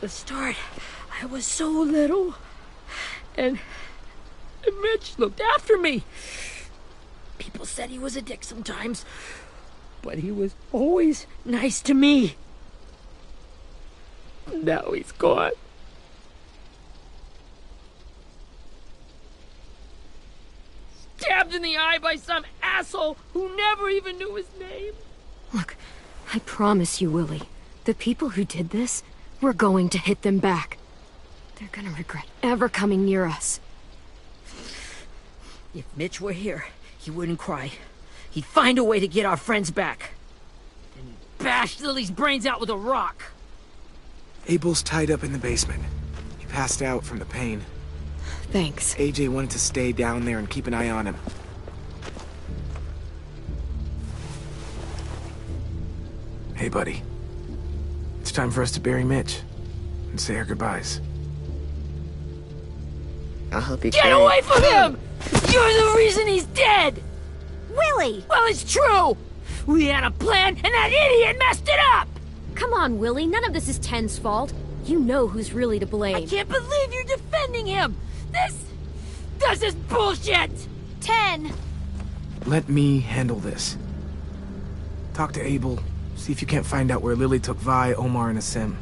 the start, I was so little. And Mitch looked after me. People said he was a dick sometimes, but he was always nice to me. Now he's gone. Stabbed in the eye by some asshole who never even knew his name. Look, I promise you, Willie, the people who did this, we're going to hit them back. They're gonna regret ever coming near us. If Mitch were here, he wouldn't cry. He'd find a way to get our friends back. And he'd bash Lily's brains out with a rock. Abel's tied up in the basement. He passed out from the pain. Thanks. AJ wanted to stay down there and keep an eye on him. Hey, buddy. It's time for us to bury Mitch and say our goodbyes. I'll help you Get away from him! You're the reason he's dead! Willie! Well, it's true! We had a plan, and that idiot messed it up! Come on, Willie, none of this is Ten's fault. You know who's really to blame. I can't believe you're defending him! This is bullshit! 10! Let me handle this. Talk to Abel, see if you can't find out where Lily took Vi, Omar, and Asim.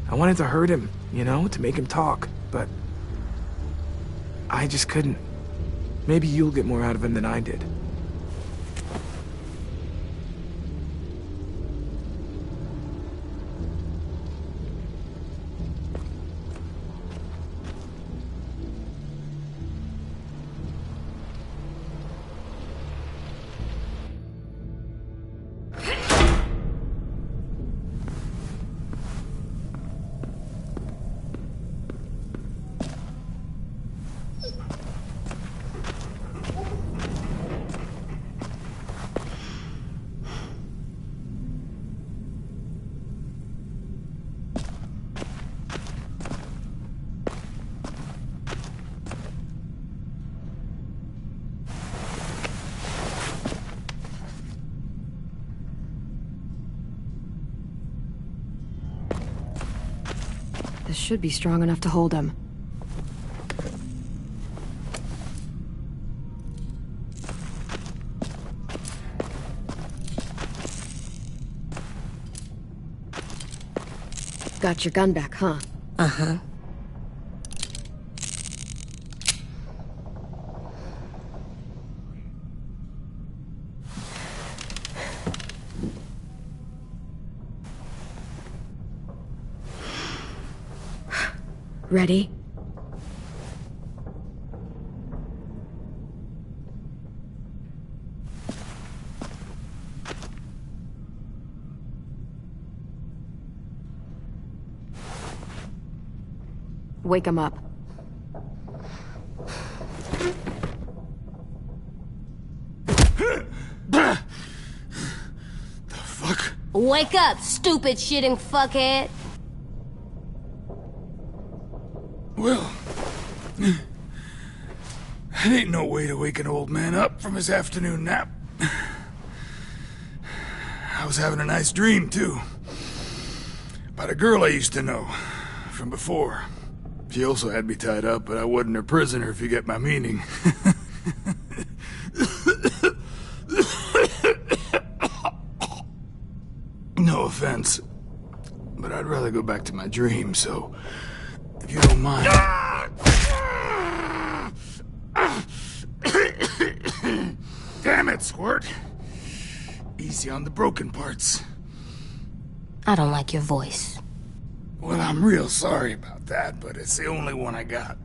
I wanted to hurt him, you know, to make him talk, but I just couldn't. Maybe you'll get more out of him than I did. This should be strong enough to hold him. Got your gun back, huh? Uh-huh. Ready? Wake him up. The fuck? Wake up, stupid shitting fuckhead! Well, that ain't no way to wake an old man up from his afternoon nap. I was having a nice dream, too. About a girl I used to know from before. She also had me tied up, but I wasn't her prisoner, if you get my meaning. No offense, but I'd rather go back to my dream, so if you don't mind. Damn it, Squirt. Easy on the broken parts. I don't like your voice. Well, I'm real sorry about that, but it's the only one I got.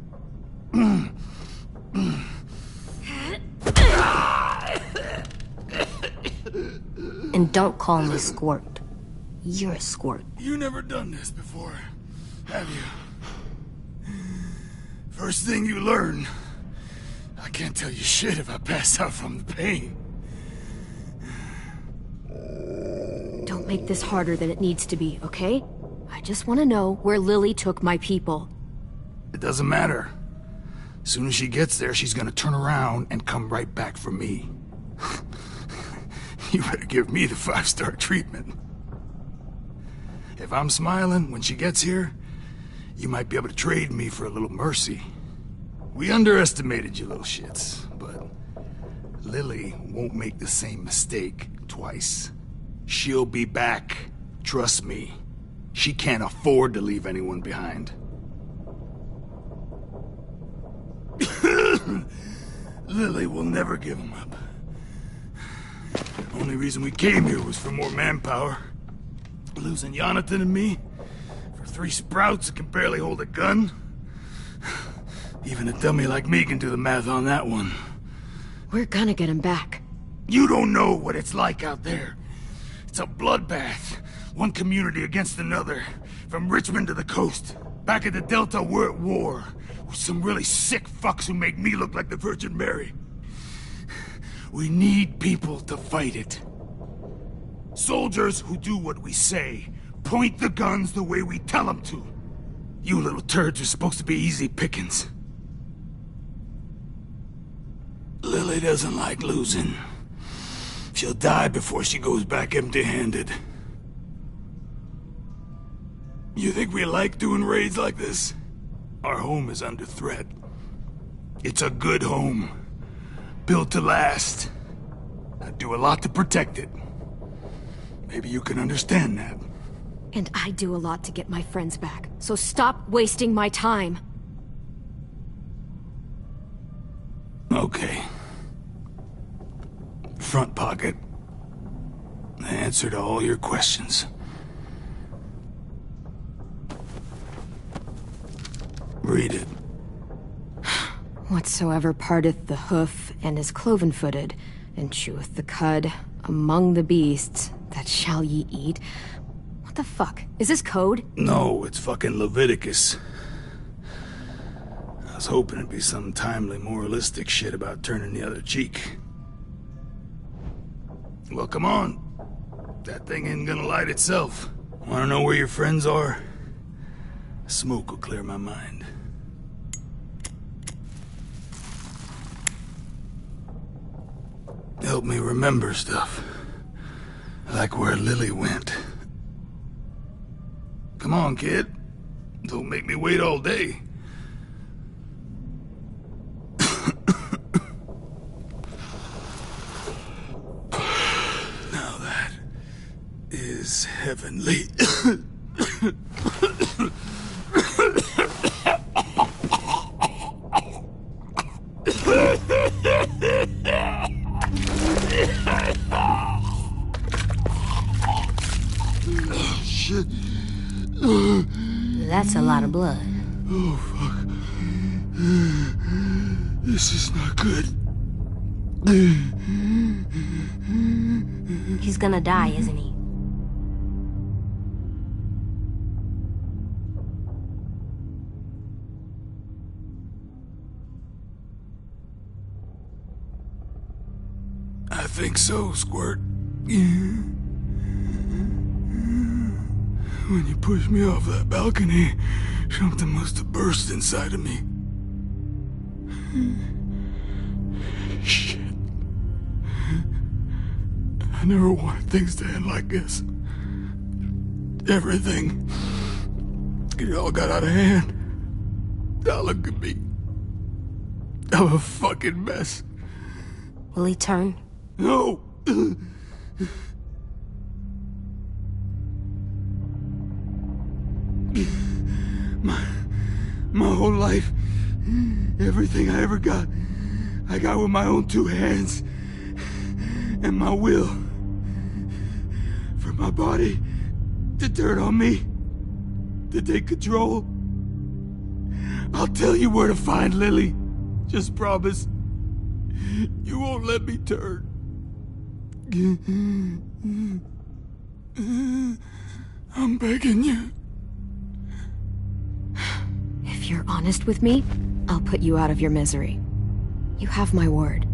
And don't call me Squirt. You're a squirt. You never done this before, have you? First thing you learn, I can't tell you shit if I pass out from the pain. Don't make this harder than it needs to be, okay? I just want to know where Lily took my people. It doesn't matter. As soon as she gets there, she's gonna turn around and come right back for me. You better give me the 5-star treatment. If I'm smiling when she gets here, you might be able to trade me for a little mercy. We underestimated you little shits, but Lily won't make the same mistake twice. She'll be back. Trust me. She can't afford to leave anyone behind. Lily will never give him up. Only reason we came here was for more manpower. Losing Jonathan and me for 3 sprouts that can barely hold a gun. Even a dummy like me can do the math on that one. We're gonna get him back. You don't know what it's like out there. It's a bloodbath. One community against another. From Richmond to the coast. Back at the Delta, we're at war. With some really sick fucks who make me look like the Virgin Mary. We need people to fight it. Soldiers who do what we say. Point the guns the way we tell them to. You little turds are supposed to be easy pickings. Lily doesn't like losing. She'll die before she goes back empty-handed. You think we like doing raids like this? Our home is under threat. It's a good home. Built to last. I'd do a lot to protect it. Maybe you can understand that. And I do a lot to get my friends back. So stop wasting my time. Okay. Front pocket. The answer to all your questions. Read it. Whatsoever parteth the hoof and is cloven-footed, and cheweth the cud among the beasts, that shall ye eat. What the fuck? Is this code? No, it's fucking Leviticus. I was hoping it'd be some timely moralistic shit about turning the other cheek. Well, come on. That thing ain't gonna light itself. Wanna know where your friends are? Smoke will clear my mind. Help me remember stuff. Like where Lily went. Come on, kid. Don't make me wait all day. Now that is heavenly. Shit. That's a lot of blood. Oh, fuck. This is not good. He's gonna die, isn't he? I think so, Squirt. When you pushed me off that balcony, something must have burst inside of me. Shit. I never wanted things to end like this. Everything. It all got out of hand. Now look at me. I'm a fucking mess. Will he turn? No! My whole life, everything I ever got, I got with my own 2 hands. And my will. For my body to turn on me, to take control. I'll tell you where to find Lily. Just promise. You won't let me turn. I'm begging you. If you're honest with me, I'll put you out of your misery. You have my word.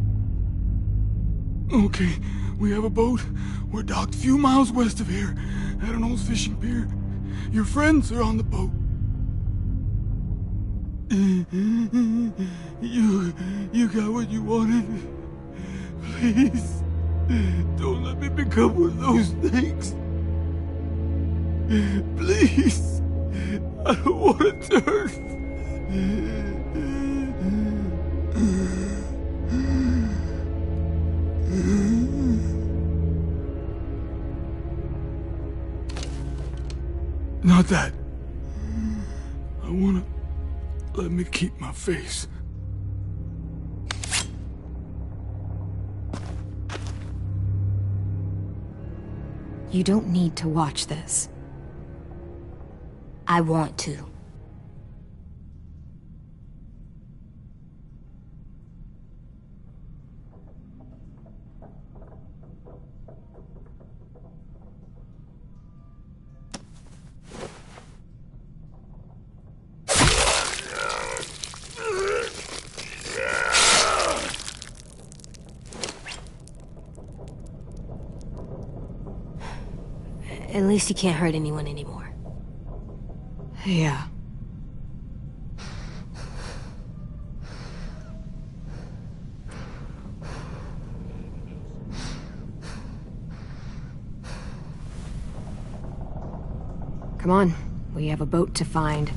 Okay, we have a boat. We're docked a few miles west of here, at an old fishing pier. Your friends are on the boat. You got what you wanted. Please, don't let me become one of those things. Please. I don't want to turn. Not that. I wanna... Let me keep my face. You don't need to watch this. I want to. At least you can't hurt anyone anymore. Yeah. Come on, we have a boat to find.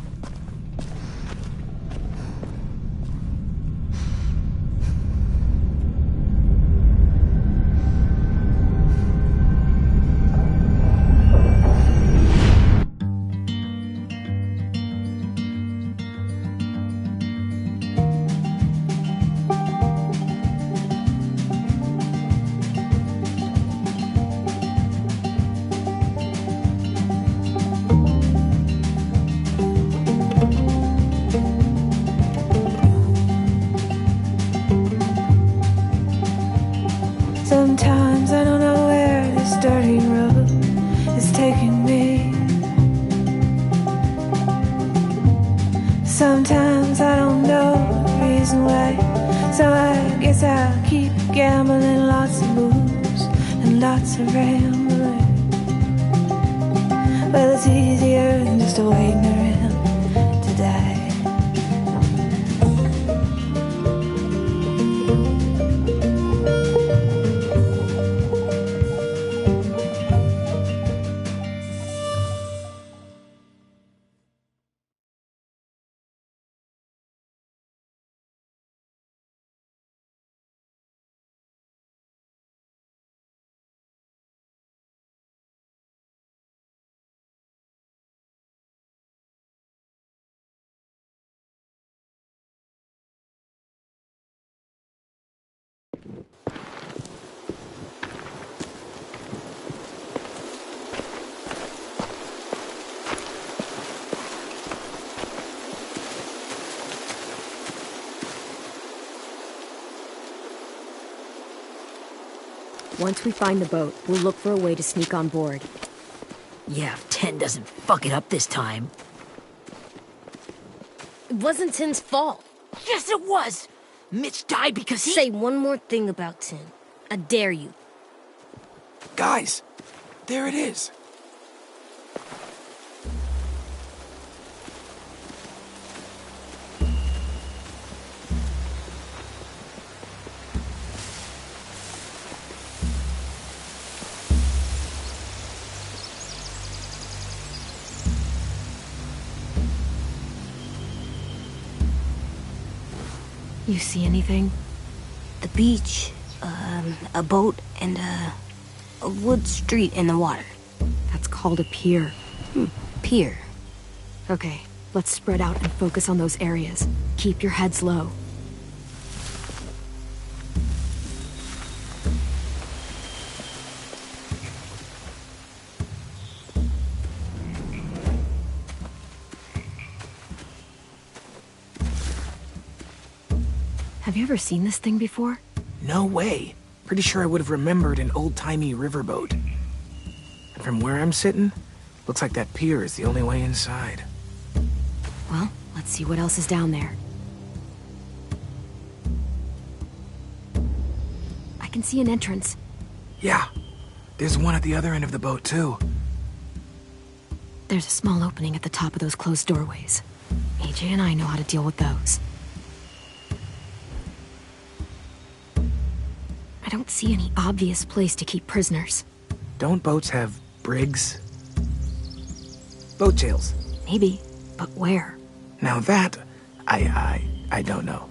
Sometimes I don't know where this dirty road is taking me. Sometimes I don't know the reason why. So I guess I'll keep gambling, lots of moves and lots of rambling. Well, it's easier than just waiting around to die. Once we find the boat, we'll look for a way to sneak on board. Yeah, if 10 doesn't fuck it up this time. It wasn't Tin's fault. Yes, it was! Mitch died because he... Say one more thing about Tin. I dare you. Guys, there it is. You see anything? The beach, a boat, and a wood street in the water. That's called a pier. Pier. Okay, let's spread out and focus on those areas. Keep your heads low. Have you ever seen this thing before? No way. Pretty sure I would have remembered an old-timey riverboat. And from where I'm sitting, looks like that pier is the only way inside. Well, let's see what else is down there. I can see an entrance. Yeah, there's one at the other end of the boat, too. There's a small opening at the top of those closed doorways. AJ and I know how to deal with those. I don't see any obvious place to keep prisoners. Don't boats have brigs? Boat jails. Maybe, but where? Now that, I don't know.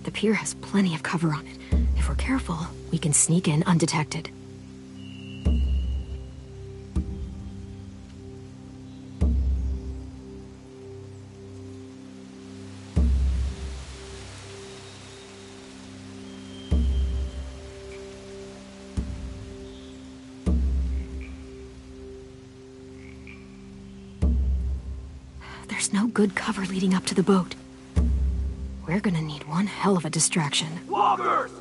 The pier has plenty of cover on it. If we're careful, we can sneak in undetected. There's no good cover leading up to the boat. We're gonna need one hell of a distraction. Loggers!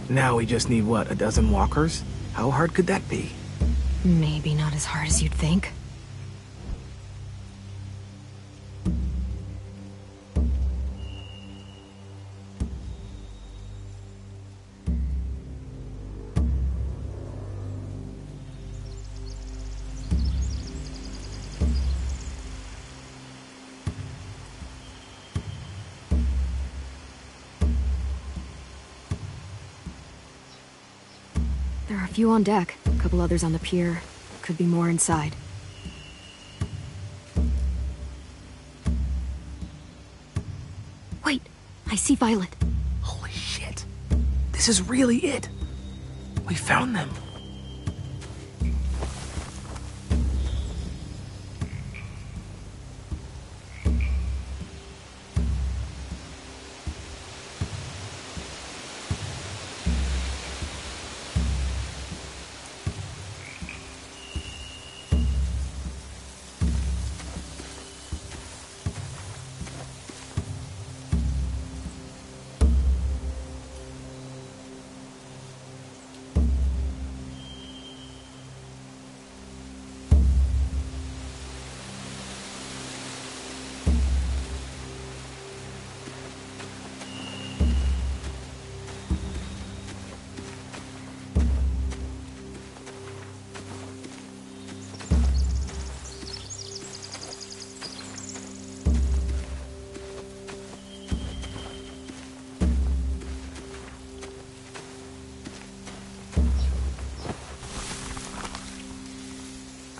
Now we just need, what, a dozen walkers? How hard could that be? Maybe not as hard as you'd think. There are a few on deck, a couple others on the pier. Could be more inside. Wait, I see Violet. Holy shit. This is really it. We found them.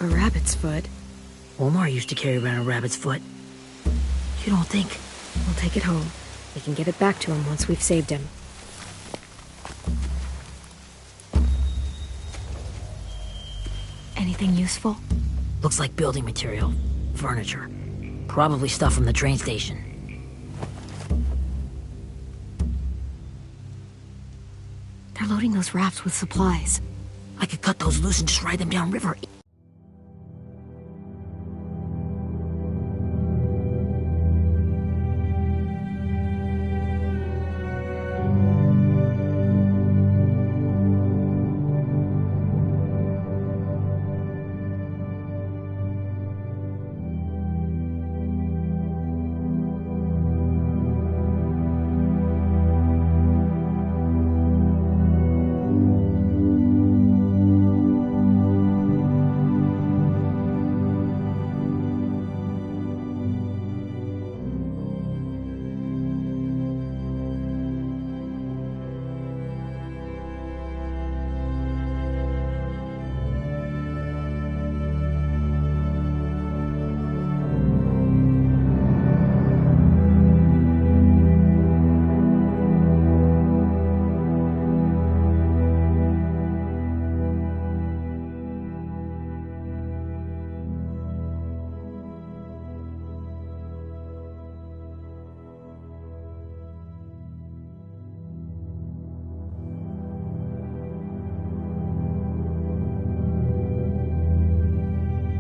A rabbit's foot. Omar used to carry around a rabbit's foot. You don't think? We'll take it home. We can get it back to him once we've saved him. Anything useful? Looks like building material. Furniture. Probably stuff from the train station. They're loading those rafts with supplies. I could cut those loose and just ride them downriver.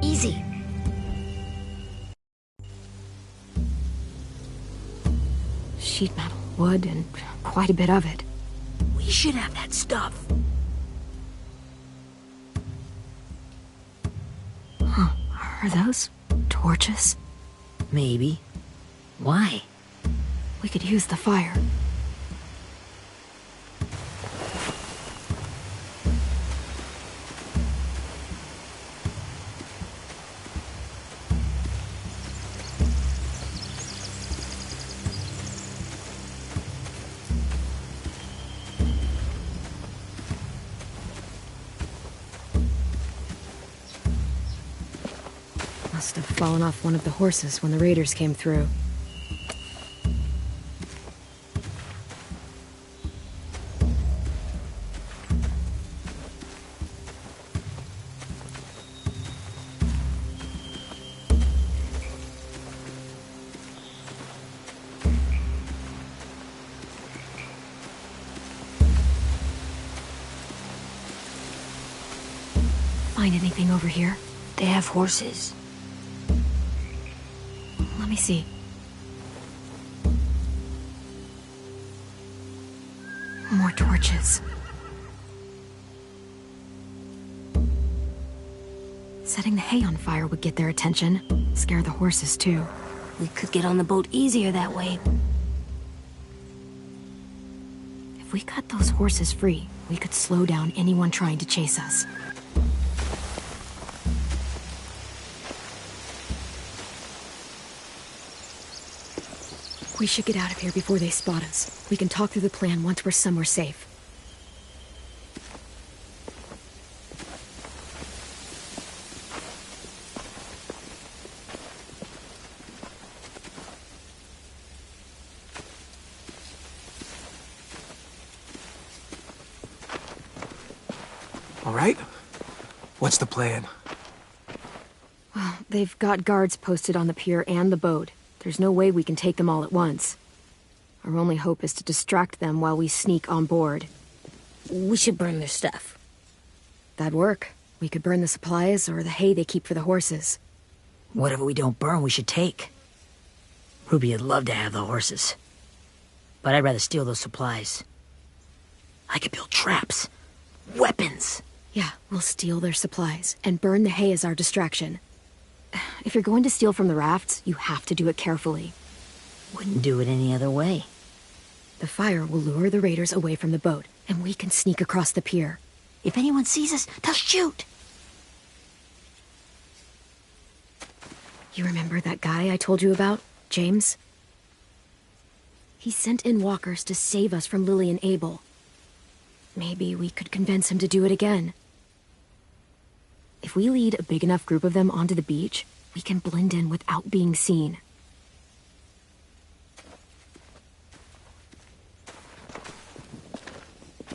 Easy. Sheet metal, wood, and quite a bit of it. We should have that stuff. Huh. Are those torches? Maybe. Why? We could use the fire. Must have fallen off one of the horses when the raiders came through. Find anything over here? They have horses. Let me see. More torches. Setting the hay on fire would get their attention. Scare the horses, too. We could get on the boat easier that way. If we cut those horses free, we could slow down anyone trying to chase us. We should get out of here before they spot us. We can talk through the plan once we're somewhere safe. All right? What's the plan? Well, they've got guards posted on the pier and the boat. There's no way we can take them all at once. Our only hope is to distract them while we sneak on board. We should burn their stuff. That'd work. We could burn the supplies or the hay they keep for the horses. Whatever we don't burn, we should take. Ruby would love to have the horses. But I'd rather steal those supplies. I could build traps. Weapons. Yeah, we'll steal their supplies and burn the hay as our distraction. If you're going to steal from the rafts, you have to do it carefully. Wouldn't do it any other way. The fire will lure the raiders away from the boat, and we can sneak across the pier. If anyone sees us, they'll shoot. You remember that guy I told you about, James? He sent in walkers to save us from Lily and Abel. Maybe we could convince him to do it again. If we lead a big enough group of them onto the beach, we can blend in without being seen.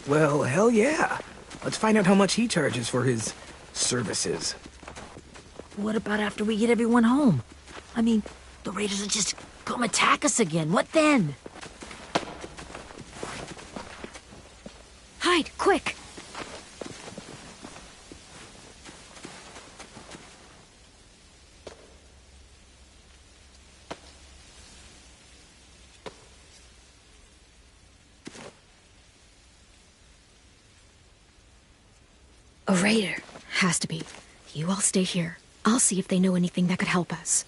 Well, hell yeah. Let's find out how much he charges for his services. What about after we get everyone home? I mean, the raiders will just come attack us again. What then? Hide, quick! A raider. Has to be. You all stay here. I'll see if they know anything that could help us.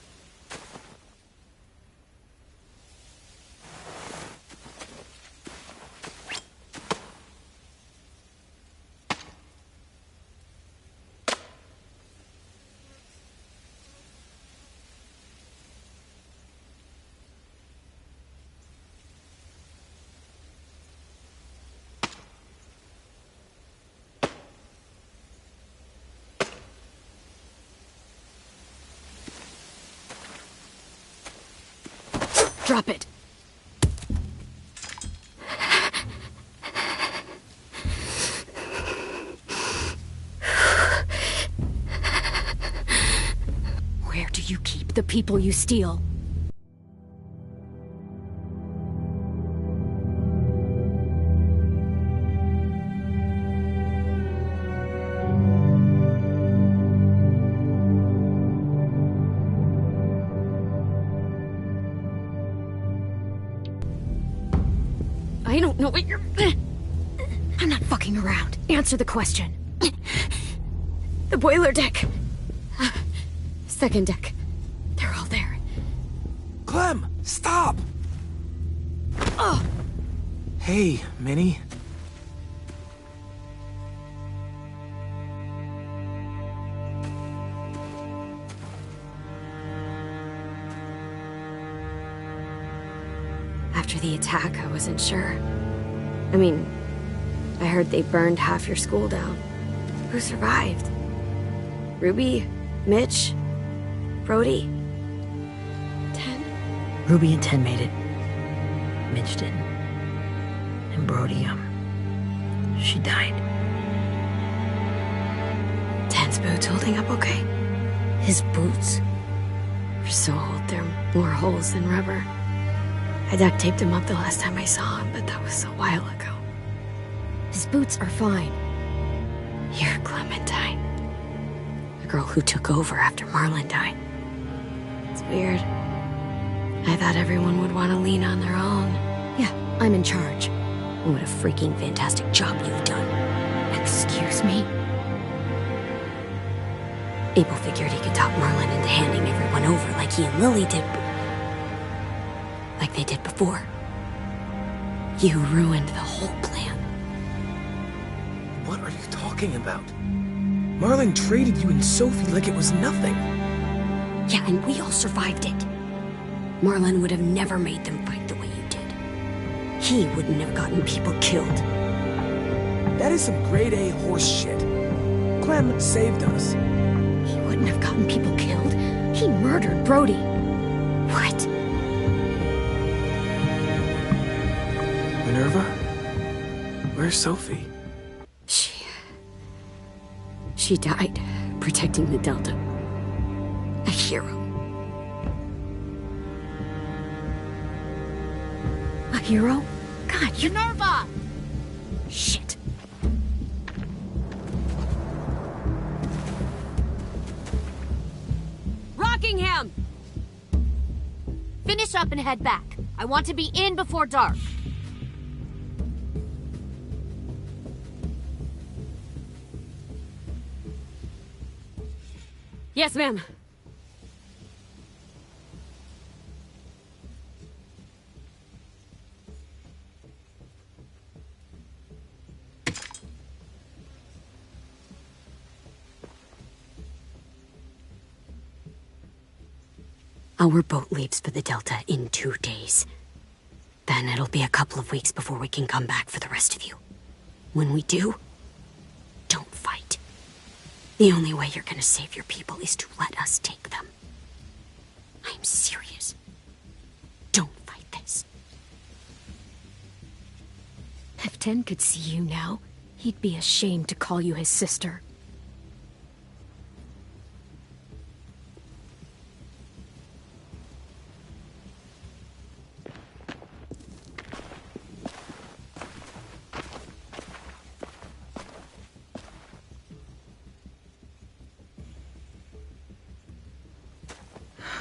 Drop it. Where do you keep the people you steal? I don't know what you're... I'm not fucking around. Answer the question. The boiler deck. Second deck. They're all there. Clem, stop! Oh! Hey, Minnie. After the attack, I wasn't sure. I mean, I heard they burned half your school down. Who survived? Ruby? Mitch? Brody? 10? Ruby and 10 made it. Midge didn't. And Brody, she died. 10's boots holding up okay? His boots? They're so old, there are more holes than rubber. I duct taped him up the last time I saw him, but that was a while ago. His boots are fine. You're Clementine. The girl who took over after Marlon died. It's weird. I thought everyone would want to lean on their own. Yeah, I'm in charge. What a freaking fantastic job you've done. Excuse me? Abel figured he could talk Marlon into handing everyone over like he and Lily did. Like they did before. You ruined the whole plan. What are you talking about? Marlon traded you and Sophie like it was nothing. Yeah, and we all survived it. Marlon would have never made them fight the way you did. He wouldn't have gotten people killed. That is some grade A horse shit. Clem saved us. He wouldn't have gotten people killed. He murdered Brody. What? Minerva? Where's Sophie? She died protecting the Delta. A hero. A hero? God, you're... Minerva! Shit. Rockingham! Finish up and head back. I want to be in before dark. Yes, ma'am. Our boat leaves for the Delta in 2 days. Then it'll be a couple of weeks before we can come back for the rest of you. When we do, don't fight. The only way you're gonna save your people is to let us take them. I'm serious. Don't fight this. If 10 could see you now, he'd be ashamed to call you his sister.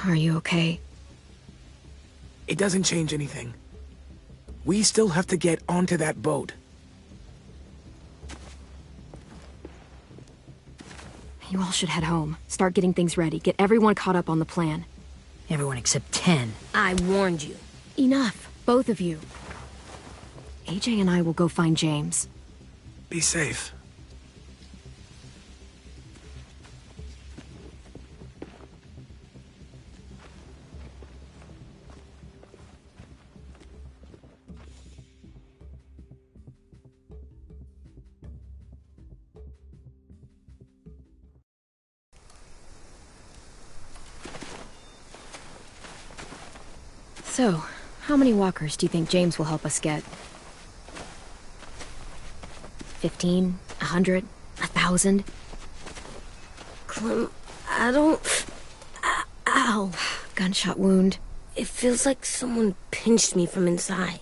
Are you okay? It doesn't change anything. We still have to get onto that boat. You all should head home. Start getting things ready. Get everyone caught up on the plan. Everyone except 10. I warned you. Enough, both of you. AJ and I will go find James. Be safe. So, how many walkers do you think James will help us get? 15? 100? 1,000? Clem, I don't... Ow. Gunshot wound. It feels like someone pinched me from inside.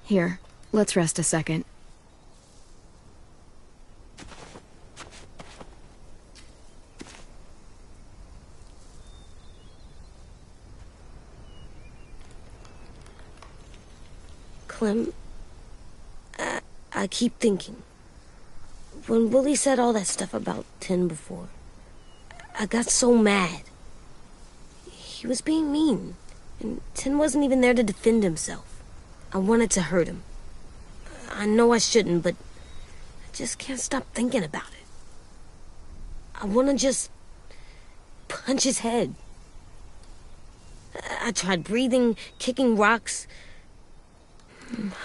Here, let's rest a second. Clem, I keep thinking. When Willie said all that stuff about 10 before, I got so mad. He was being mean, and 10 wasn't even there to defend himself. I wanted to hurt him. I know I shouldn't, but I just can't stop thinking about it. I want to just punch his head. I tried breathing, kicking rocks.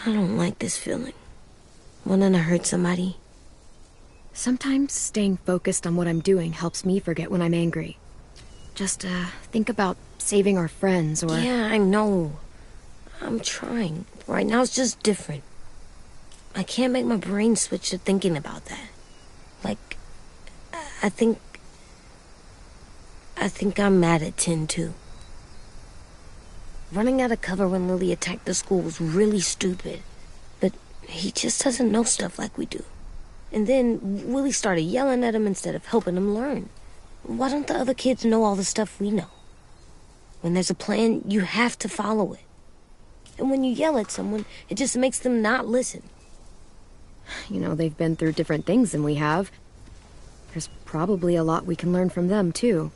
I don't like this feeling. Wanting to hurt somebody. Sometimes staying focused on what I'm doing helps me forget when I'm angry. Just, think about saving our friends or... Yeah, I know. I'm trying. Right now it's just different. I can't make my brain switch to thinking about that. Like, I think I'm mad at Tin, too. Running out of cover when Lily attacked the school was really stupid. But he just doesn't know stuff like we do. And then Willie started yelling at him instead of helping him learn. Why don't the other kids know all the stuff we know? When there's a plan, you have to follow it. And when you yell at someone, it just makes them not listen. You know, they've been through different things than we have. There's probably a lot we can learn from them, too.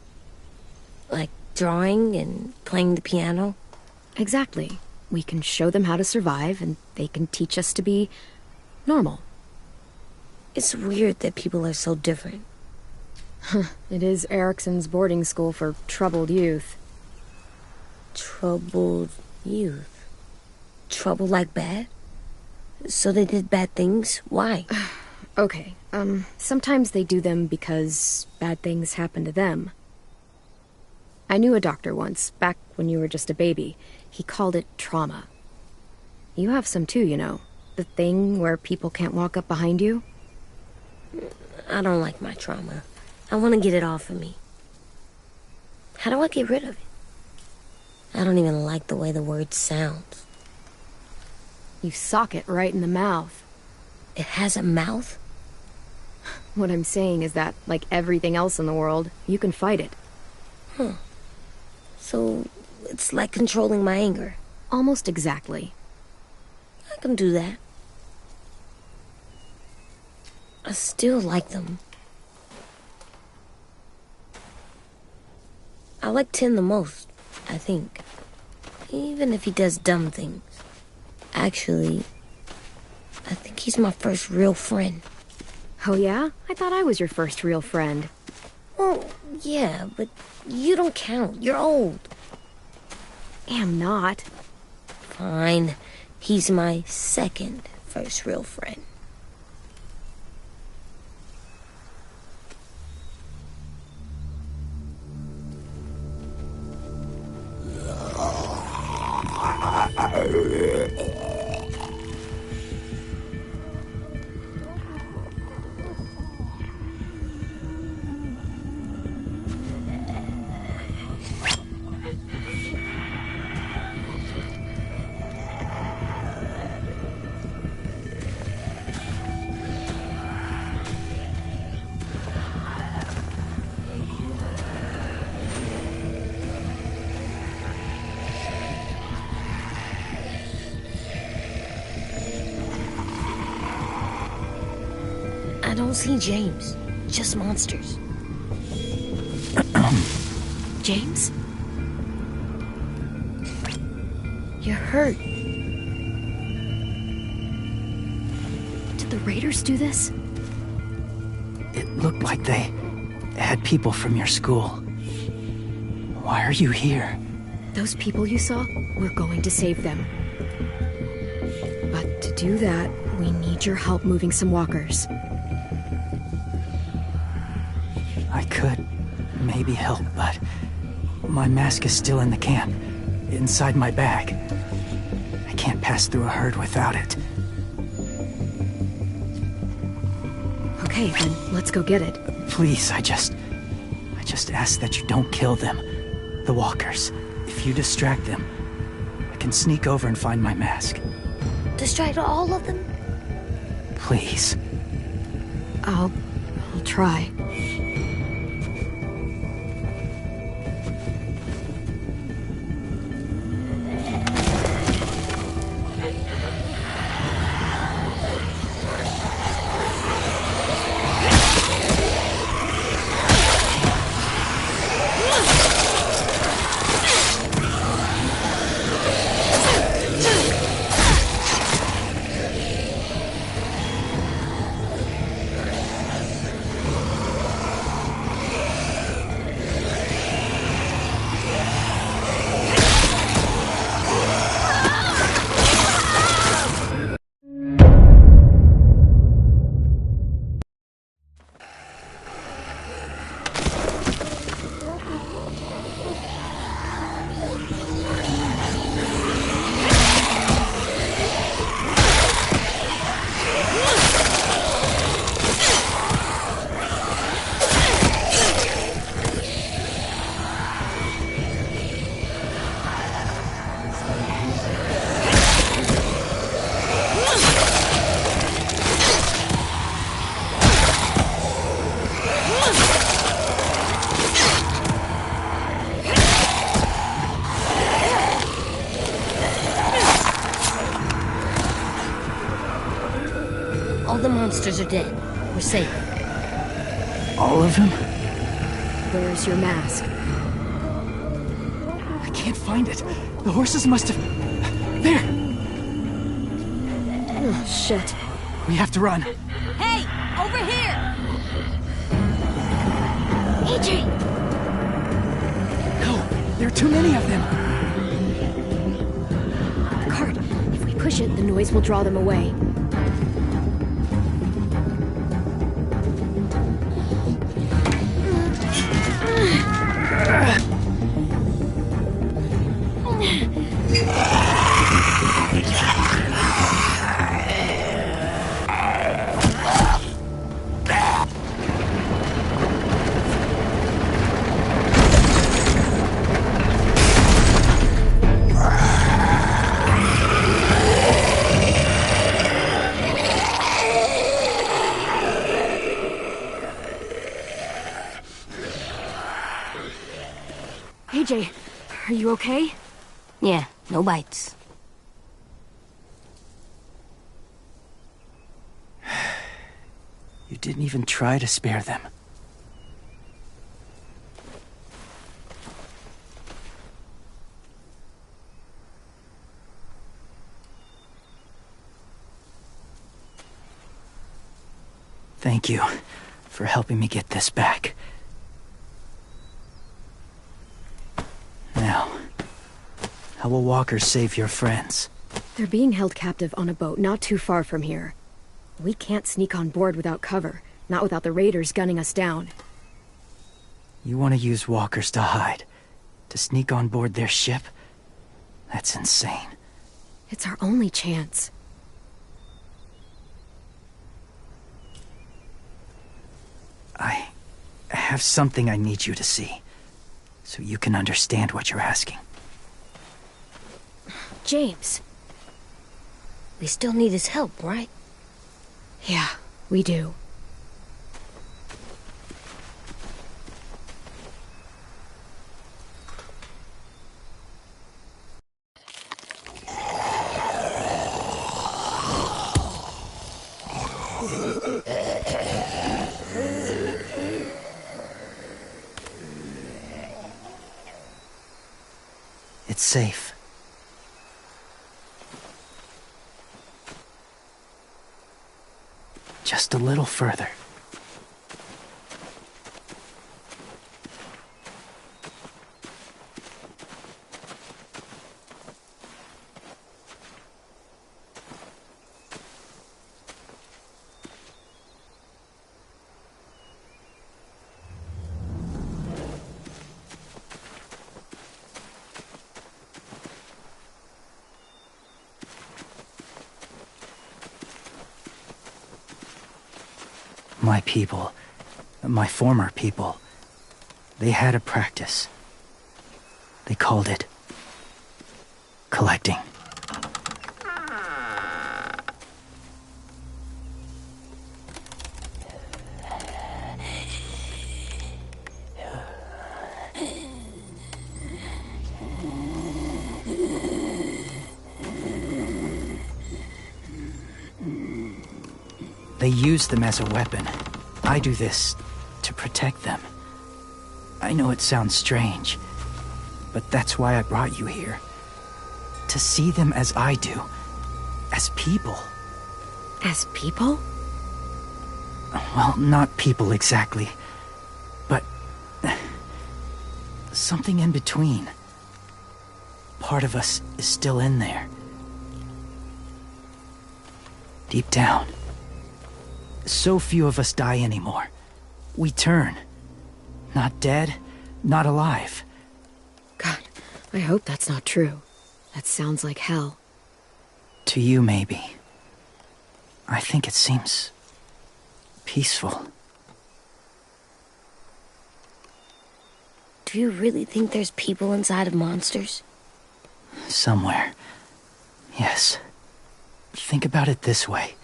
Like drawing and playing the piano? Exactly. We can show them how to survive, and they can teach us to be normal. It's weird that people are so different. It is Erickson's boarding school for troubled youth. Troubled youth? Trouble like bad? So they did bad things? Why? Okay, sometimes they do them because bad things happen to them. I knew a doctor once, back when you were just a baby. He called it trauma. You have some too, you know. The thing where people can't walk up behind you. I don't like my trauma. I want to get it off of me. How do I get rid of it? I don't even like the way the word sounds. You sock it right in the mouth. It has a mouth? What I'm saying is that, like everything else in the world, you can fight it. Huh. So, it's like controlling my anger. Almost exactly. I can do that. I still like them. I like Tin the most, I think. Even if he does dumb things. Actually, I think he's my first real friend. Oh yeah? I thought I was your first real friend. Well, yeah, but you don't count. You're old. Am not. Fine. He's my second first real friend. I don't see James. Just monsters. James? You're hurt. Did the Raiders do this? It looked like they had people from your school. Why are you here? Those people you saw, we're going to save them. But to do that, we need your help moving some walkers. I could maybe help, but my mask is still in the camp, inside my bag. I can't pass through a herd without it. Okay, then let's go get it. Please, I just ask that you don't kill them. The walkers. If you distract them, I can sneak over and find my mask. Distract all of them? Please. I'll try. monsters are dead. We're safe. All of them? Where's your mask? I can't find it. The horses must have... There! Oh, shit. We have to run. Hey! Over here! AJ! No, there are too many of them. The cart. If we push it, the noise will draw them away. AJ, are you okay? Yeah, no bites. You didn't even try to spare them. Thank you for helping me get this back. Now, how will Walker save your friends? They're being held captive on a boat not too far from here. We can't sneak on board without cover, not without the raiders gunning us down. You want to use walkers to hide? To sneak on board their ship? That's insane. It's our only chance. I have something I need you to see, so you can understand what you're asking. James. We still need his help, right? Yeah, we do. It's safe. Just a little further. My people, my former people, they had a practice. They called it collecting. They use them as a weapon. I do this to protect them. I know it sounds strange, but that's why I brought you here. To see them as I do. As people. As people? Well, not people exactly, but something in between. Part of us is still in there. Deep down. So few of us die anymore. We turn. Not dead, not alive. God, I hope that's not true. That sounds like hell. To you, maybe. I think it seems peaceful. Do you really think there's people inside of monsters? Somewhere. Yes. Think about it this way.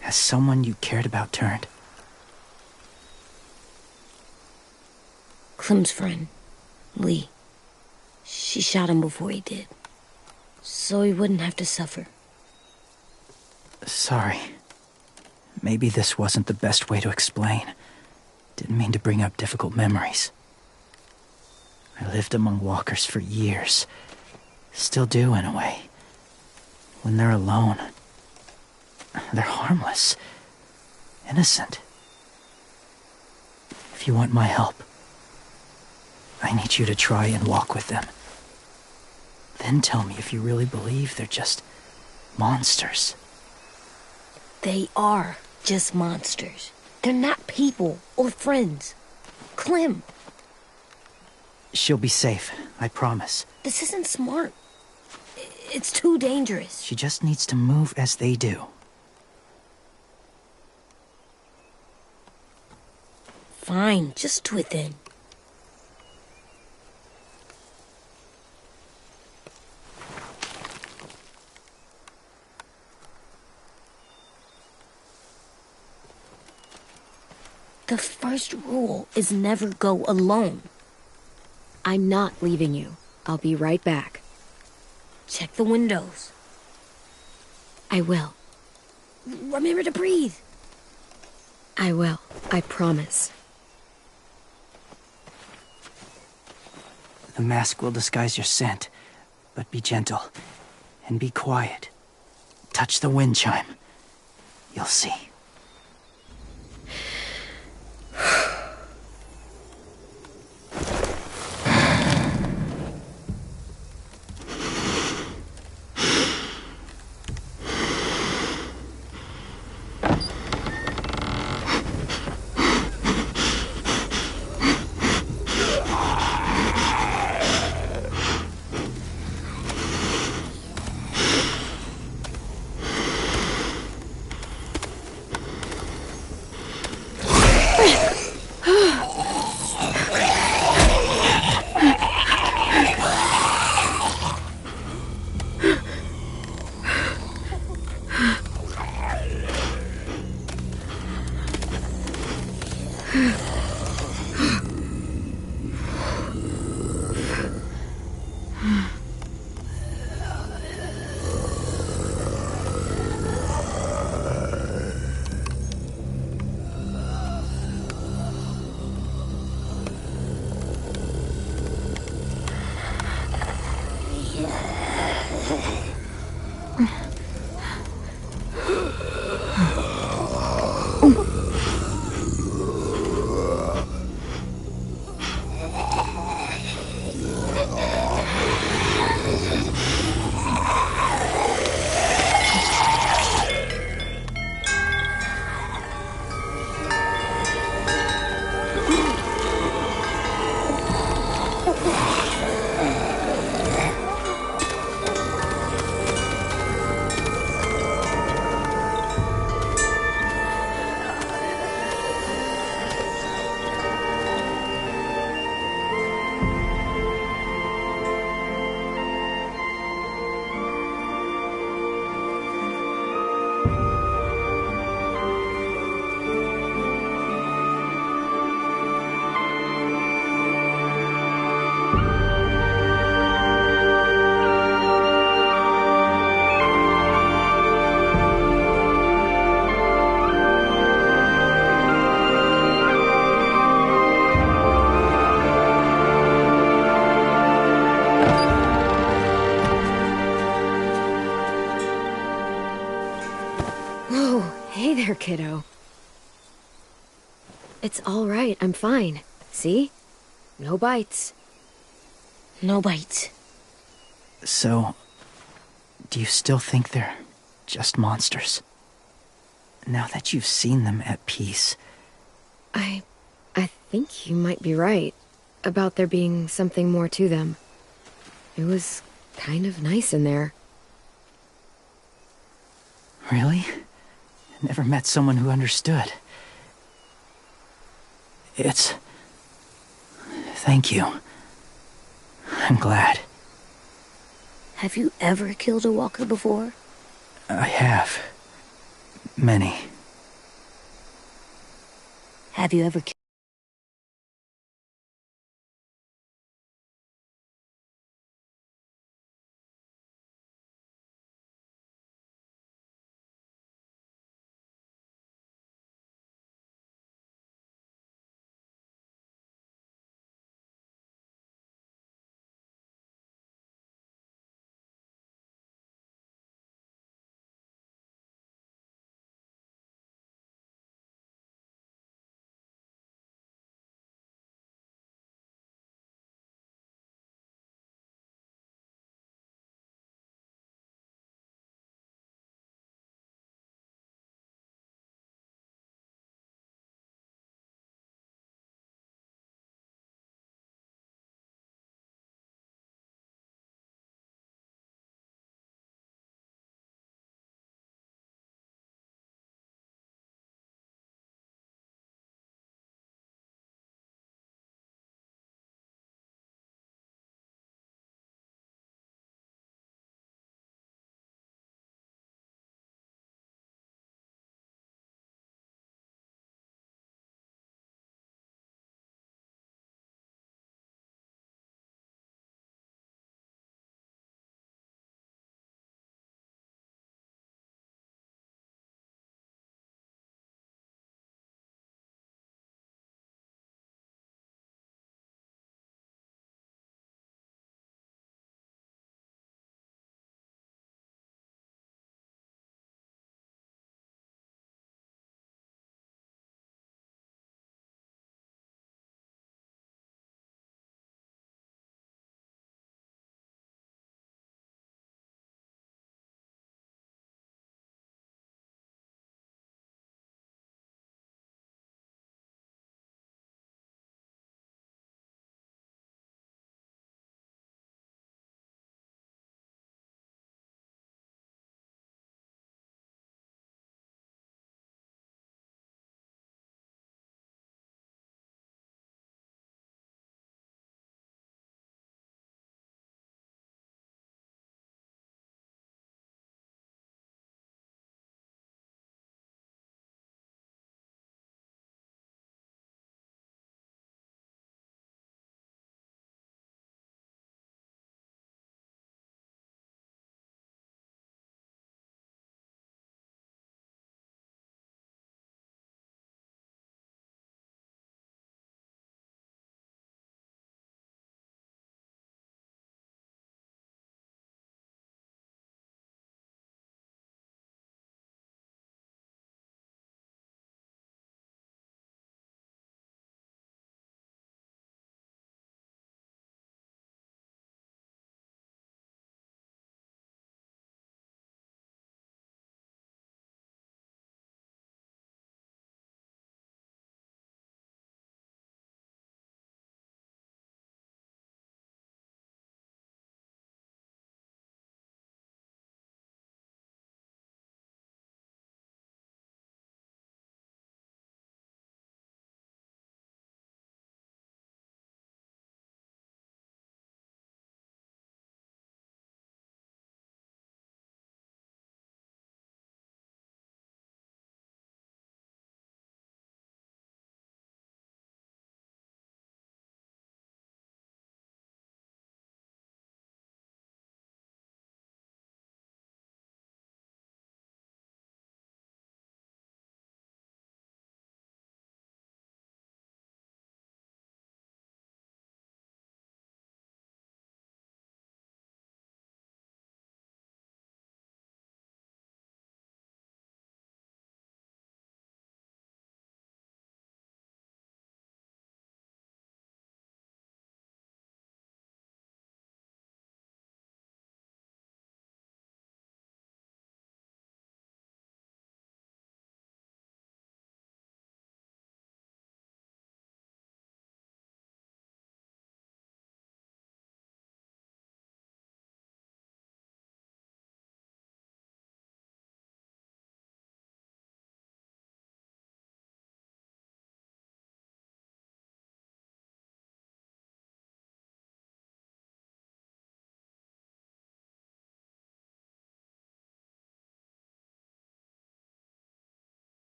Has someone you cared about turned? Clem's friend, Lee. She shot him before he did. So he wouldn't have to suffer. Sorry. Maybe this wasn't the best way to explain. Didn't mean to bring up difficult memories. I lived among walkers for years. Still do, in a way. When they're alone, they're harmless. Innocent. If you want my help, I need you to try and walk with them. Then tell me if you really believe they're just monsters. They are just monsters. They're not people or friends. Clem, She'll be safe, I promise. this isn't smart. It's too dangerous. She just needs to move as they do. Fine, just do it then. The first rule is never go alone. I'm not leaving you. I'll be right back. Check the windows. I will. Remember to breathe. I will. I promise. The mask will disguise your scent, but be gentle and be quiet. Touch the wind chime. You'll see. Hey there, kiddo. It's all right. I'm fine. See? No bites. No bites. So, do you still think they're just monsters? Now that you've seen them at peace. I think you might be right about there being something more to them. It was kind of nice in there. Really? Never met someone who understood. Thank you. I'm glad. Have you ever killed a walker before? I have. Many. Have you ever killed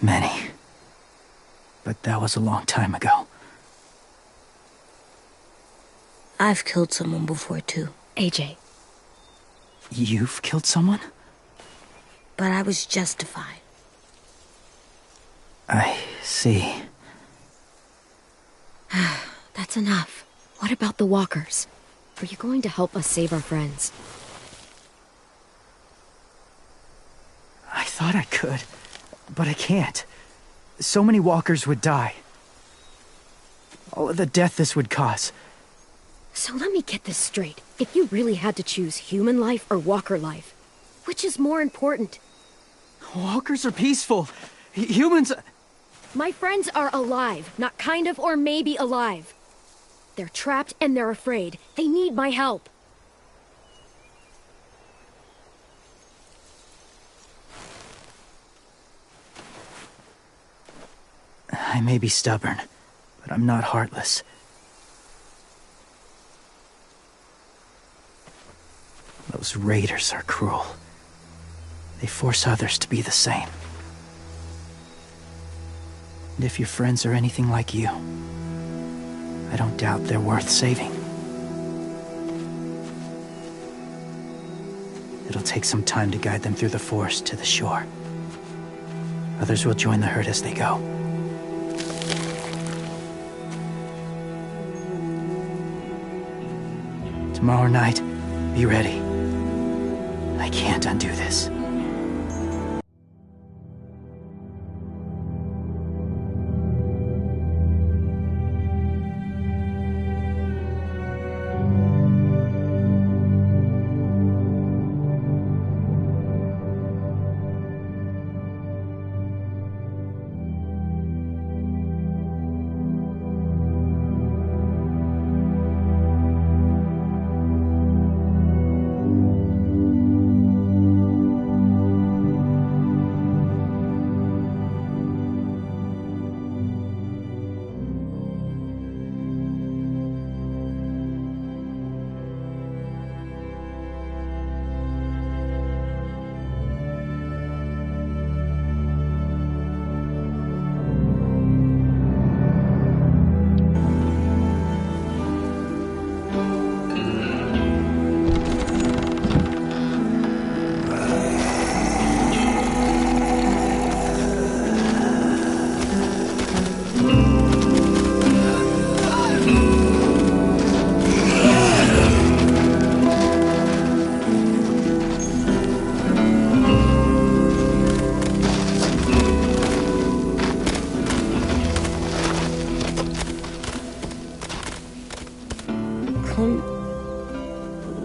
Many. But that was a long time ago. I've killed someone before, too. AJ. You've killed someone? But I was justified. I see. That's enough. What about the walkers? Are you going to help us save our friends? I thought I could, but I can't. So many walkers would die. All of the death this would cause. So let me get this straight. If you really had to choose human life or walker life, which is more important? Walkers are peaceful. Humans... My friends are alive, not kind of or maybe alive. They're trapped and they're afraid. They need my help. I may be stubborn, but I'm not heartless. Those raiders are cruel. They force others to be the same. And if your friends are anything like you, I don't doubt they're worth saving. It'll take some time to guide them through the forest to the shore. Others will join the herd as they go. Tomorrow night, be ready. I can't undo this.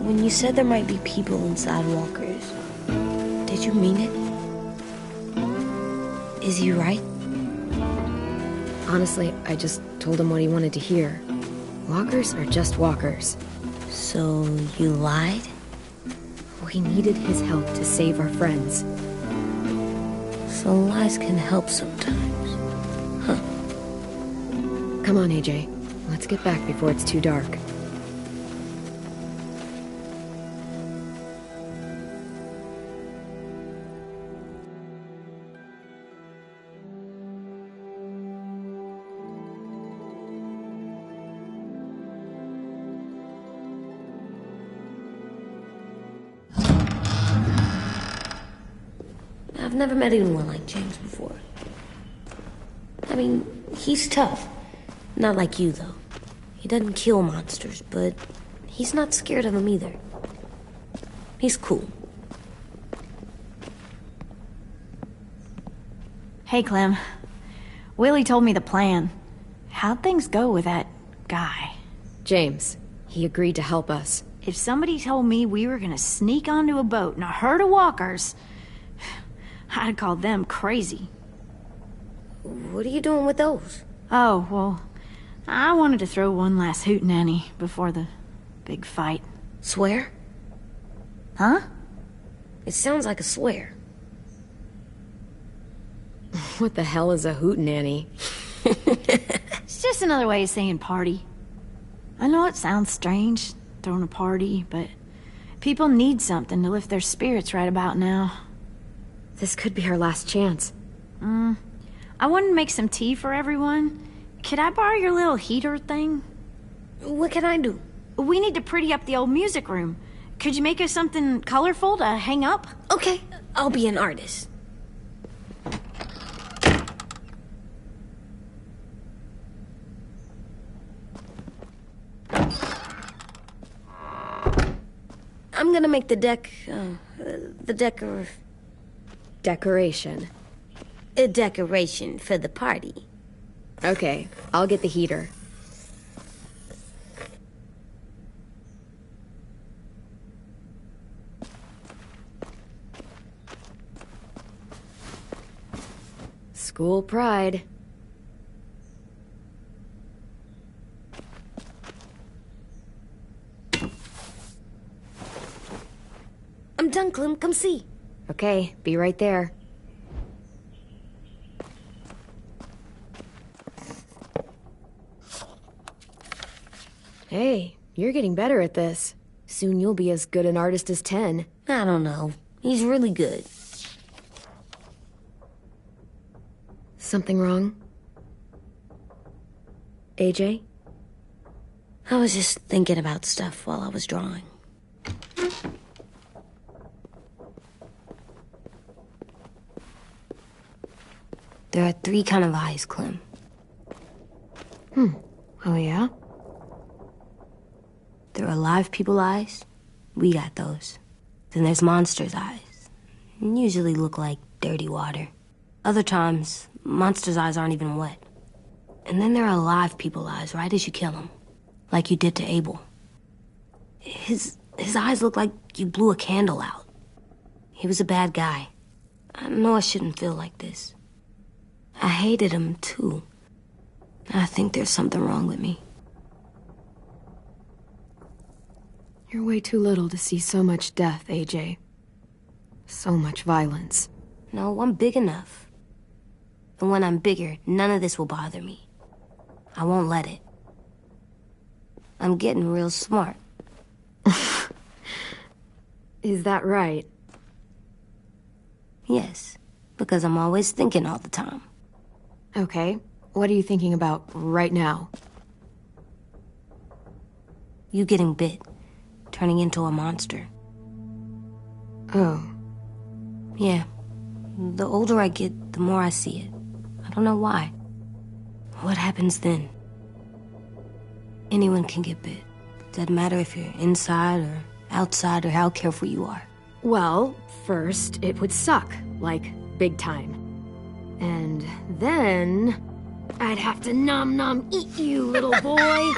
When you said there might be people inside walkers, did you mean it? Is he right? Honestly, I just told him what he wanted to hear. Walkers are just walkers. So you lied? We needed his help to save our friends. So lies can help sometimes. Huh. Come on, AJ. Let's get back before it's too dark. I've never met anyone like James before. I mean, he's tough. Not like you, though. He doesn't kill monsters, but he's not scared of them either. He's cool. Hey, Clem. Willie told me the plan. How'd things go with that guy? James. He agreed to help us. If somebody told me we were gonna sneak onto a boat in a herd of walkers, I'd call them crazy. What are you doing with those? Oh, well, I wanted to throw one last hootenanny before the big fight. Swear? Huh? It sounds like a swear. What the hell is a hootenanny? It's just another way of saying party. I know it sounds strange, throwing a party, but people need something to lift their spirits right about now. This could be our last chance. I wanted to make some tea for everyone. Could I borrow your little heater thing? What can I do? We need to pretty up the old music room. Could you make us something colorful to hang up? Okay, I'll be an artist. I'm gonna make the Decoration. a decoration for the party. Okay, I'll get the heater. School pride. I'm done, Clem. Come see. Okay, be right there. Hey, you're getting better at this. Soon you'll be as good an artist as 10. I don't know. He's really good. Something wrong? AJ? I was just thinking about stuff while I was drawing. There are 3 kind of eyes, Clem. Oh, yeah? There are live people eyes. We got those. Then there's monsters' eyes. Usually look like dirty water. Other times, monsters' eyes aren't even wet. And then there are live people eyes right as you kill them. Like you did to Abel. His eyes look like you blew a candle out. He was a bad guy. I know I shouldn't feel like this. I hated him, too. I think there's something wrong with me. You're way too little to see so much death, AJ. So much violence. No, I'm big enough. And when I'm bigger, none of this will bother me. I won't let it. I'm getting real smart. Is that right? Yes, because I'm always thinking all the time. Okay, what are you thinking about right now? You getting bit, turning into a monster. Oh. Yeah. The older I get, the more I see it. I don't know why. What happens then? Anyone can get bit. Doesn't matter if you're inside or outside or how careful you are. Well, first, it would suck. Like, big time. And then... I'd have to nom eat you, little boy.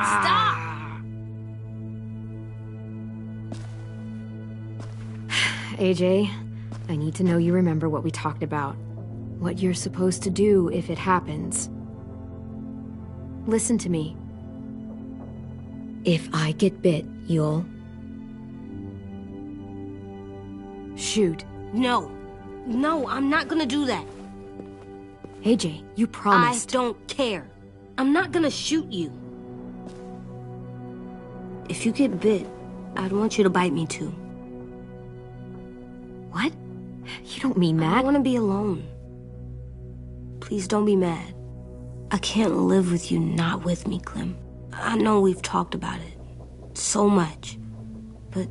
Stop! AJ, I need to know you remember what we talked about. What you're supposed to do if it happens. Listen to me. If I get bit, you'll... shoot. No. No, I'm not gonna do that. AJ, you promised. I don't care. I'm not gonna shoot you. If you get bit, I'd want you to bite me too. What? You don't mean that. I want to be alone. Please don't be mad. I can't live with you not with me, Clem. I know we've talked about it so much, but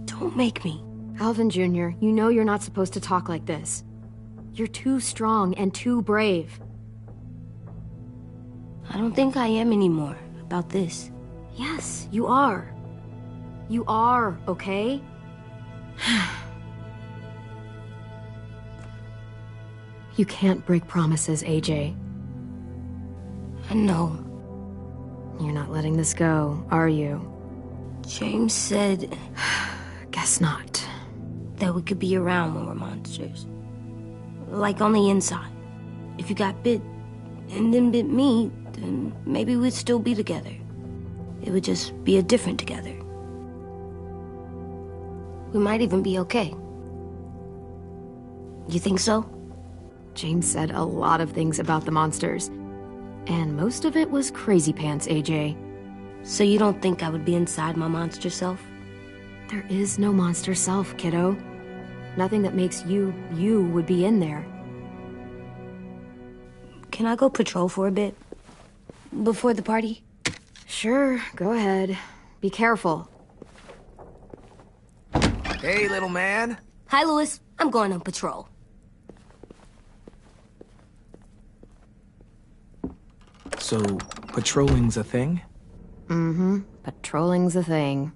don't make me. Alvin Jr., you know you're not supposed to talk like this. You're too strong and too brave. I don't think I am anymore about this. Yes, you are. You are, okay? You can't break promises, AJ. I know. You're not letting this go, are you? James said... Guess not. That we could be around when we're monsters. Like on the inside. If you got bit and then bit me, then maybe we'd still be together. It would just be a different together. We might even be okay. You think so? James said a lot of things about the monsters. And most of it was crazy pants, AJ. So you don't think I would be inside my monster self? There is no monster self, kiddo. Nothing that makes you would be in there. Can I go patrol for a bit? Before the party? Sure, go ahead. Be careful. Hey, little man. Hi, Louis. I'm going on patrol. So, patrolling's a thing? Mm-hmm. Patrolling's a thing.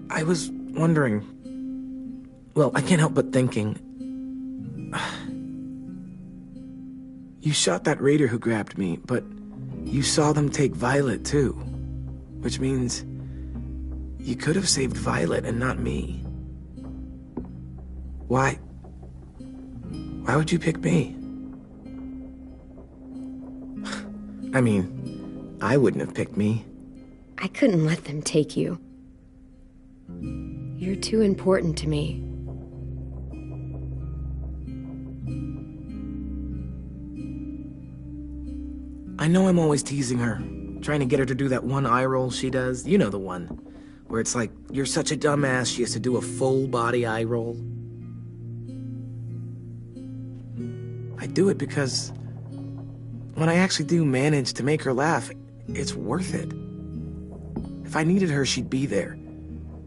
I was wondering... Well, I can't help but thinking... You shot that raider who grabbed me, but you saw them take Violet, too. Which means... You could have saved Violet and not me. Why? Why would you pick me? I mean, I wouldn't have picked me. I couldn't let them take you. You're too important to me. I know I'm always teasing her, trying to get her to do that one eye roll she does. You know the one, where it's like, you're such a dumbass, she has to do a full body eye roll. I do it because when I actually do manage to make her laugh, it's worth it. If I needed her, she'd be there.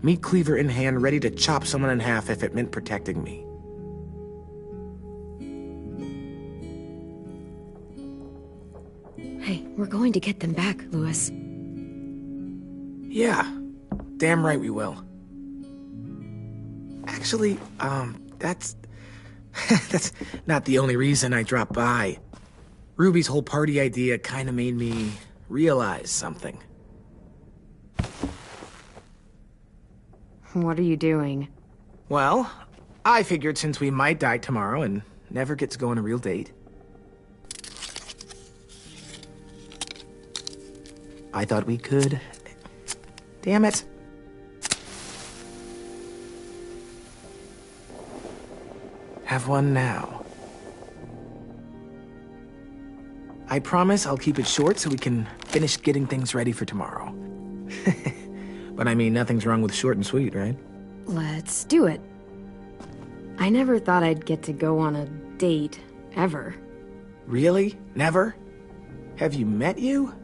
Meat cleaver in hand, ready to chop someone in half if it meant protecting me. Hey, we're going to get them back, Louis. Yeah, damn right we will. Actually, that's... that's not the only reason I dropped by. Ruby's whole party idea kinda made me realize something. What are you doing? Well, I figured since we might die tomorrow and never get to go on a real date, I thought we could... Damn it. Have one now. I promise I'll keep it short so we can finish getting things ready for tomorrow. But I mean, nothing's wrong with short and sweet, right? Let's do it. I never thought I'd get to go on a date, ever. Really? Never? Have you met you?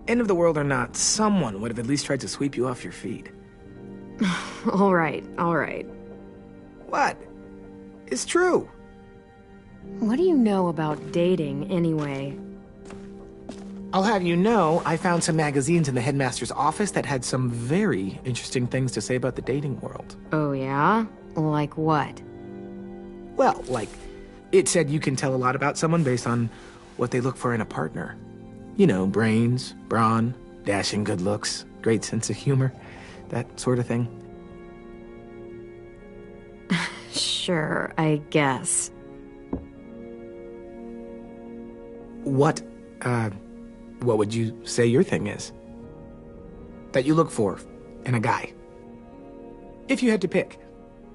End of the world or not, someone would have at least tried to sweep you off your feet. All right, all right. What? It's true. What do you know about dating, anyway? I'll have you know, I found some magazines in the headmaster's office that had some very interesting things to say about the dating world. Oh, yeah? Like what? Well, like, it said you can tell a lot about someone based on what they look for in a partner. You know, brains, brawn, dashing good looks, great sense of humor, that sort of thing. Sure, I guess. What would you say your thing is? That you look for in a guy? If you had to pick.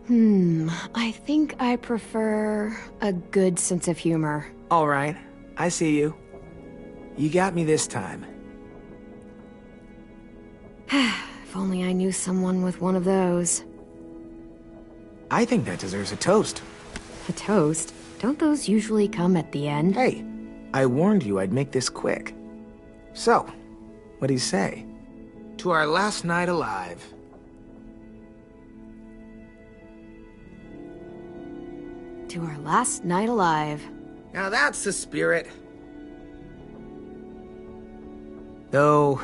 I think I prefer a good sense of humor. All right, I see you. You got me this time. If only I knew someone with one of those. I think that deserves a toast. A toast? Don't those usually come at the end? Hey, I warned you I'd make this quick. So, what do you say? To our last night alive. To our last night alive. Now that's the spirit. Though,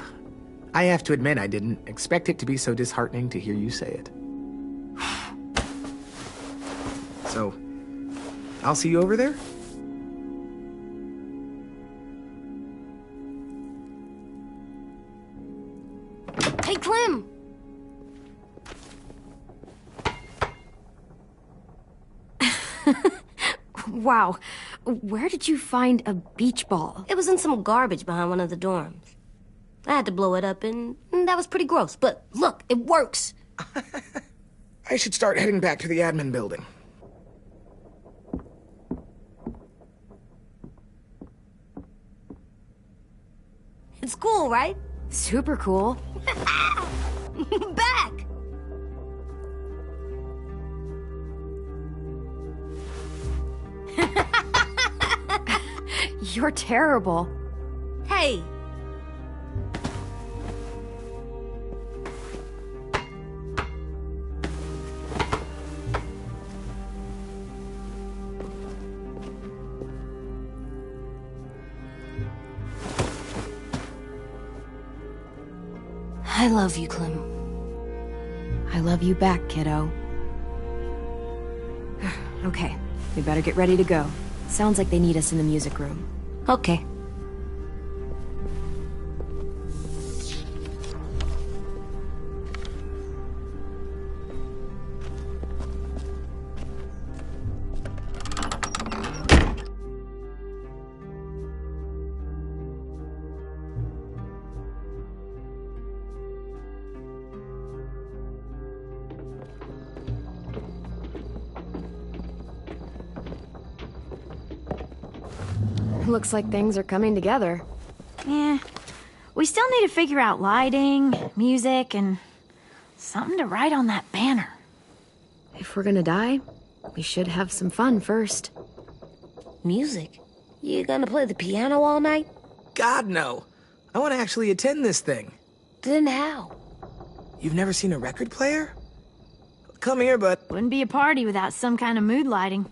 I have to admit I didn't expect it to be so disheartening to hear you say it. So, I'll see you over there? Hey, Clem! Wow. Where did you find a beach ball? It was in some garbage behind one of the dorms. I had to blow it up, and that was pretty gross. But look, it works. I should start heading back to the admin building. It's cool, right? Super cool. Back! You're terrible. Hey! I love you, Clem. I love you back, kiddo. Okay, we better get ready to go. Sounds like they need us in the music room. Okay. Looks like things are coming together. Yeah. We still need to figure out lighting, music, and something to write on that banner. If we're gonna die, we should have some fun first. Music? You gonna play the piano all night? God, no. I want to actually attend this thing. Then how? You've never seen a record player? Come here, bud. Wouldn't be a party without some kind of mood lighting.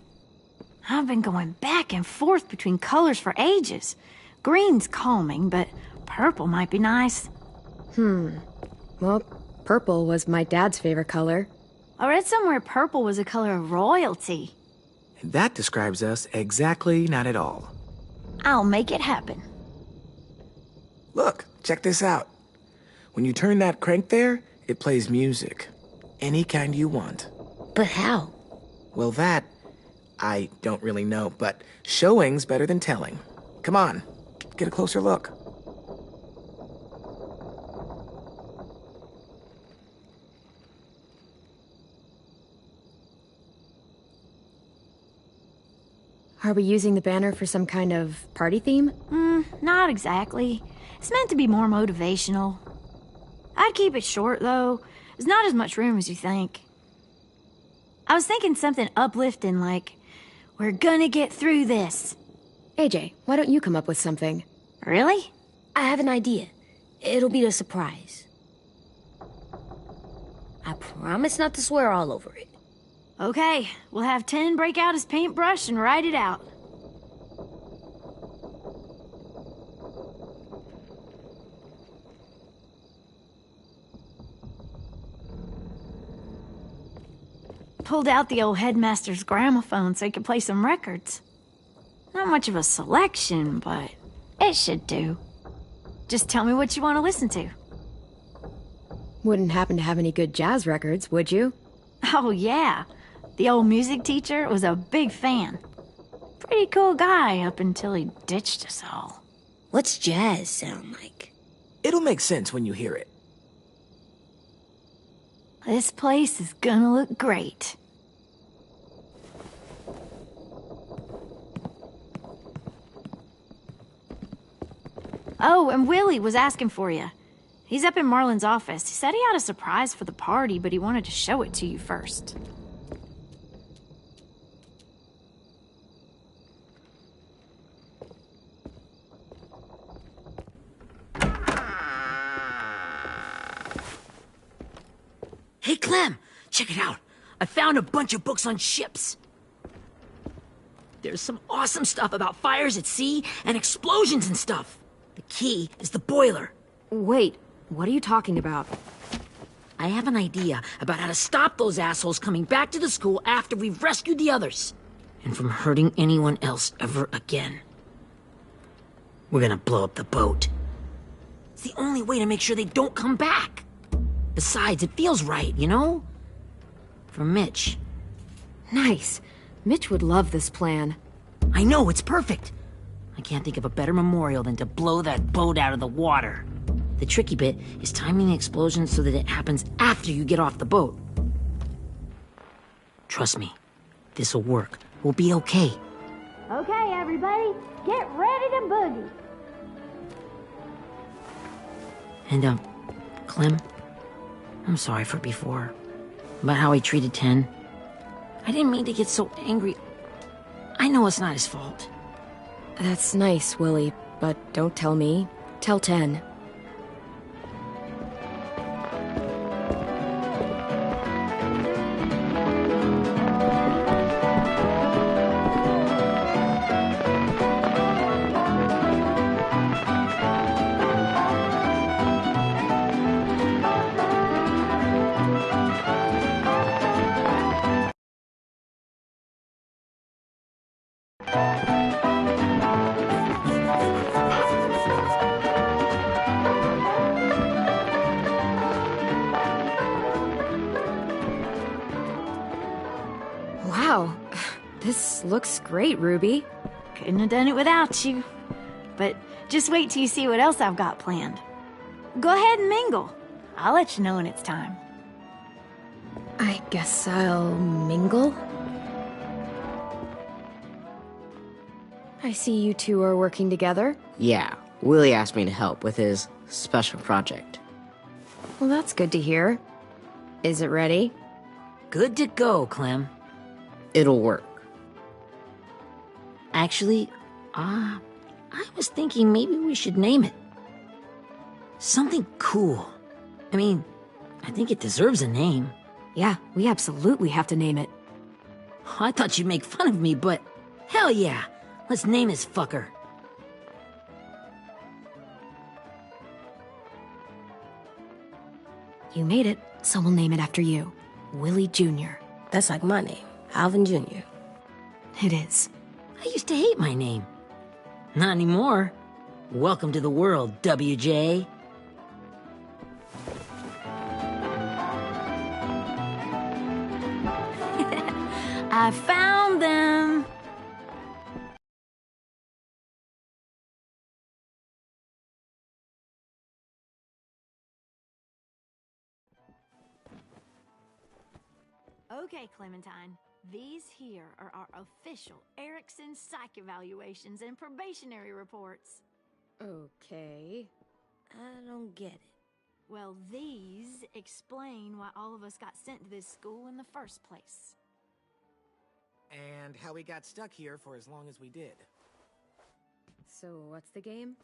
I've been going back and forth between colors for ages. Green's calming, but purple might be nice. Well, purple was my dad's favorite color. I read somewhere purple was a color of royalty. That describes us exactly not at all. I'll make it happen. Look, check this out. When you turn that crank there, it plays music. Any kind you want. But how? Well, that, I don't really know, but showing's better than telling. Come on, get a closer look. Are we using the banner for some kind of party theme? Not exactly. It's meant to be more motivational. I'd keep it short, though. There's not as much room as you think. I was thinking something uplifting like, "We're gonna get through this." AJ, why don't you come up with something? Really? I have an idea. It'll be a surprise. I promise not to swear all over it. Okay, we'll have 10 break out his paintbrush and write it out. Pulled out the old headmaster's gramophone so he could play some records. Not much of a selection, but it should do. Just tell me what you want to listen to. Wouldn't happen to have any good jazz records, would you? Oh, yeah. The old music teacher was a big fan. Pretty cool guy up until he ditched us all. What's jazz sound like? It'll make sense when you hear it. This place is gonna look great. Oh, and Willie was asking for you. He's up in Marlin's office. He said he had a surprise for the party, but he wanted to show it to you first. Hey, Clem, check it out. I found a bunch of books on ships. There's some awesome stuff about fires at sea and explosions and stuff. The key is the boiler. Wait, what are you talking about? I have an idea about how to stop those assholes coming back to the school after we've rescued the others. And from hurting anyone else ever again. We're gonna blow up the boat. It's the only way to make sure they don't come back. Besides, it feels right, you know? For Mitch. Nice. Mitch would love this plan. I know, it's perfect. I can't think of a better memorial than to blow that boat out of the water. The tricky bit is timing the explosion so that it happens after you get off the boat. Trust me, this'll work. We'll be okay. Okay, everybody, get ready to boogie. And, Clem, I'm sorry for before. About how he treated Ten. I didn't mean to get so angry. I know it's not his fault. That's nice, Willie, but don't tell me. Tell Ten. Wow, this looks great, Ruby. Couldn't have done it without you. But just wait till you see what else I've got planned. Go ahead and mingle. I'll let you know when it's time. I guess I'll mingle? I see you two are working together. Yeah, Willie asked me to help with his special project. Well, that's good to hear. Is it ready? Good to go, Clem. It'll work. Actually, I was thinking maybe we should name it. Something cool. I mean, I think it deserves a name. Yeah, we absolutely have to name it. I thought you'd make fun of me, but hell yeah. Let's name this fucker. You made it, so we'll name it after you. Willie Jr. That's like my name, Alvin Jr. It is. I used to hate my name. Not anymore. Welcome to the world, WJ. I found them. Okay, Clementine. These here are our official Erickson psych evaluations and probationary reports. Okay. I don't get it. Well, these explain why all of us got sent to this school in the first place. And how we got stuck here for as long as we did. So what's the game?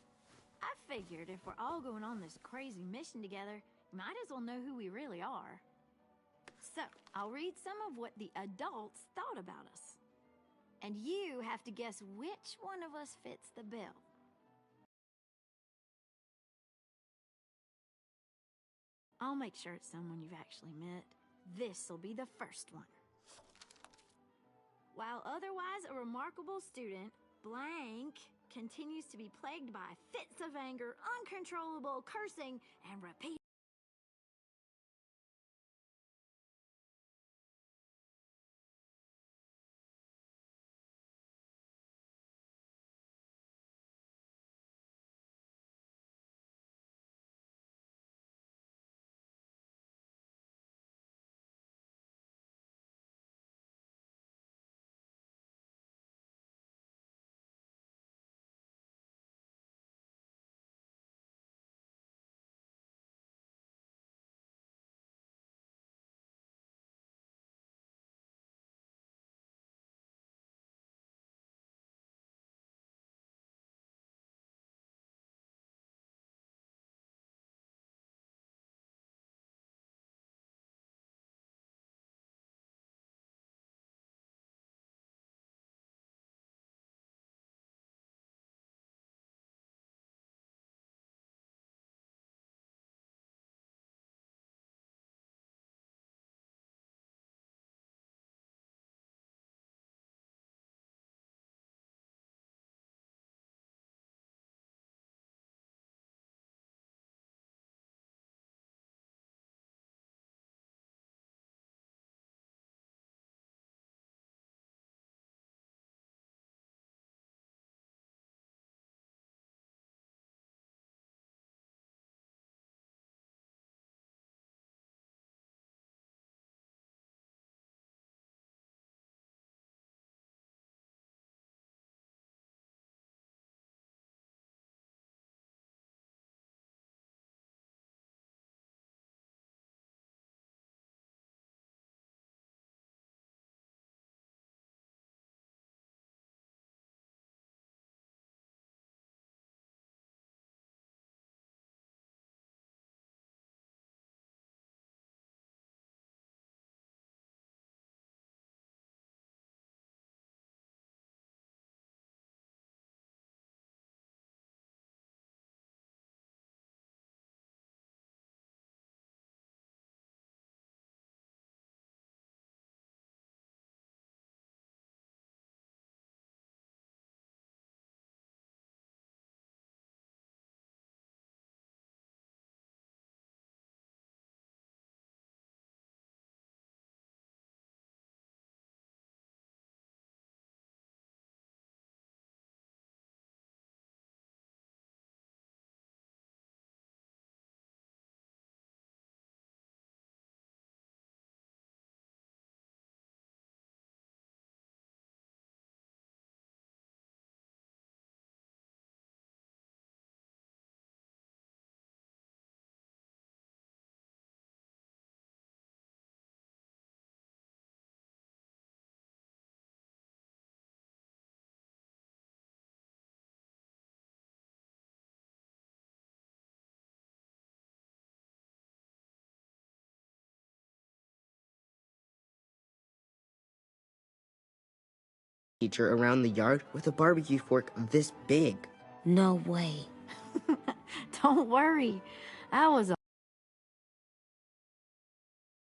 I figured if we're all going on this crazy mission together, you might as well know who we really are. So, I'll read some of what the adults thought about us. And you have to guess which one of us fits the bill. I'll make sure it's someone you've actually met. This'll be the first one. While otherwise a remarkable student, blank continues to be plagued by fits of anger, uncontrollable cursing, and repeat. teacher around the yard with a barbecue fork this big. No way. Don't worry. I was a